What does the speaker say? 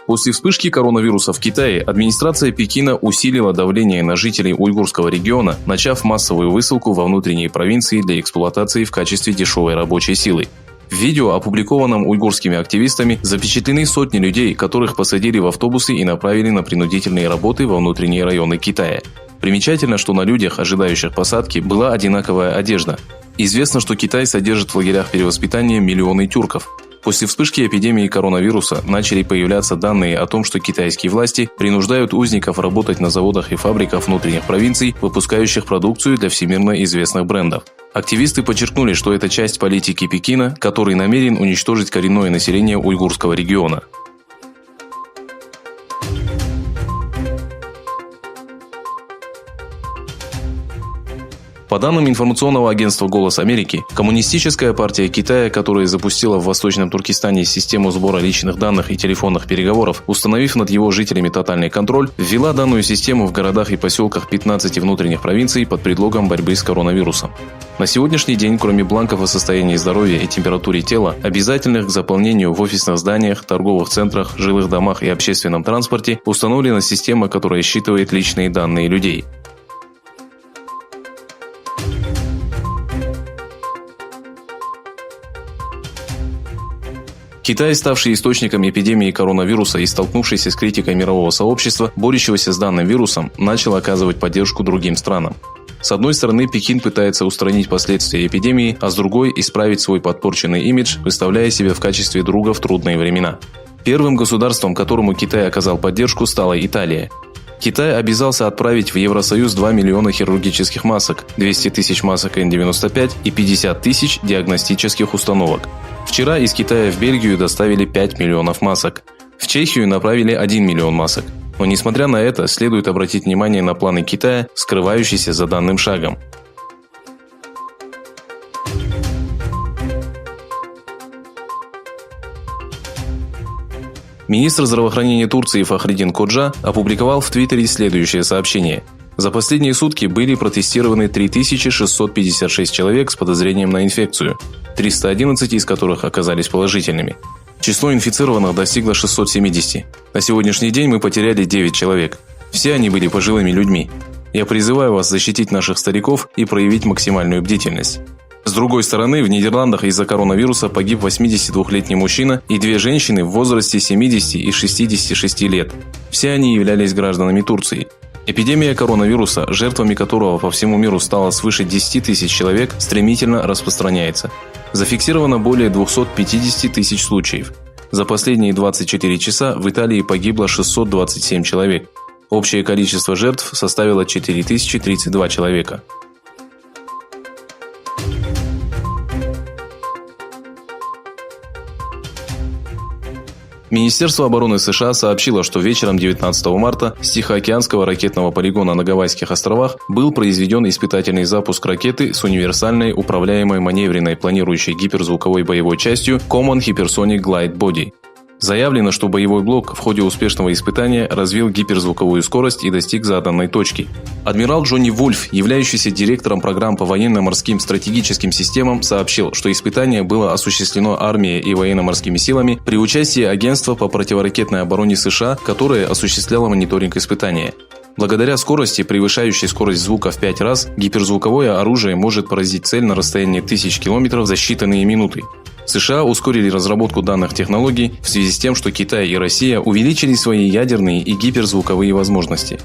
После вспышки коронавируса в Китае администрация Пекина усилила давление на жителей уйгурского региона, начав массовую высылку во внутренние провинции для эксплуатации в качестве дешевой рабочей силы. В видео, опубликованном уйгурскими активистами, запечатлены сотни людей, которых посадили в автобусы и направили на принудительные работы во внутренние районы Китая. Примечательно, что на людях, ожидающих посадки, была одинаковая одежда. Известно, что Китай содержит в лагерях перевоспитания миллионы тюрков. После вспышки эпидемии коронавируса начали появляться данные о том, что китайские власти принуждают узников работать на заводах и фабриках внутренних провинций, выпускающих продукцию для всемирно известных брендов. Активисты подчеркнули, что это часть политики Пекина, который намерен уничтожить коренное население уйгурского региона. По данным информационного агентства «Голос Америки», Коммунистическая партия Китая, которая запустила в Восточном Туркестане систему сбора личных данных и телефонных переговоров, установив над его жителями тотальный контроль, ввела данную систему в городах и поселках 15 внутренних провинций под предлогом борьбы с коронавирусом. На сегодняшний день, кроме бланков о состоянии здоровья и температуре тела, обязательных к заполнению в офисных зданиях, торговых центрах, жилых домах и общественном транспорте, установлена система, которая считывает личные данные людей. Китай, ставший источником эпидемии коронавируса и столкнувшийся с критикой мирового сообщества, борющегося с данным вирусом, начал оказывать поддержку другим странам. С одной стороны, Пекин пытается устранить последствия эпидемии, а с другой – исправить свой подпорченный имидж, выставляя себя в качестве друга в трудные времена. Первым государством, которому Китай оказал поддержку, стала Италия. Китай обязался отправить в Евросоюз 2 миллиона хирургических масок, 200 тысяч масок N95 и 50 тысяч диагностических установок. Вчера из Китая в Бельгию доставили 5 миллионов масок. В Чехию направили 1 миллион масок. Но несмотря на это, следует обратить внимание на планы Китая, скрывающиеся за данным шагом. Министр здравоохранения Турции Фахриддин Коджа опубликовал в Твиттере следующее сообщение. За последние сутки были протестированы 3656 человек с подозрением на инфекцию, 311 из которых оказались положительными. Число инфицированных достигло 670. На сегодняшний день мы потеряли 9 человек. Все они были пожилыми людьми. Я призываю вас защитить наших стариков и проявить максимальную бдительность. С другой стороны, в Нидерландах из-за коронавируса погиб 82-летний мужчина и 2 женщины в возрасте 70 и 66 лет. Все они являлись гражданами Турции. Эпидемия коронавируса, жертвами которого по всему миру стало свыше 10 тысяч человек, стремительно распространяется. Зафиксировано более 250 тысяч случаев. За последние 24 часа в Италии погибло 627 человек. Общее количество жертв составило 4032 человека. Министерство обороны США сообщило, что вечером 19 марта с Тихоокеанского ракетного полигона на Гавайских островах был произведен испытательный запуск ракеты с универсальной управляемой маневренной планирующей гиперзвуковой боевой частью Common Hypersonic Glide Body. Заявлено, что боевой блок в ходе успешного испытания развил гиперзвуковую скорость и достиг заданной точки. Адмирал Джонни Вульф, являющийся директором программ по военно-морским стратегическим системам, сообщил, что испытание было осуществлено армией и военно-морскими силами при участии Агентства по противоракетной обороне США, которое осуществляло мониторинг испытания. Благодаря скорости, превышающей скорость звука в 5 раз, гиперзвуковое оружие может поразить цель на расстоянии 1000 километров за считанные минуты. США ускорили разработку данных технологий в связи с тем, что Китай и Россия увеличили свои ядерные и гиперзвуковые возможности.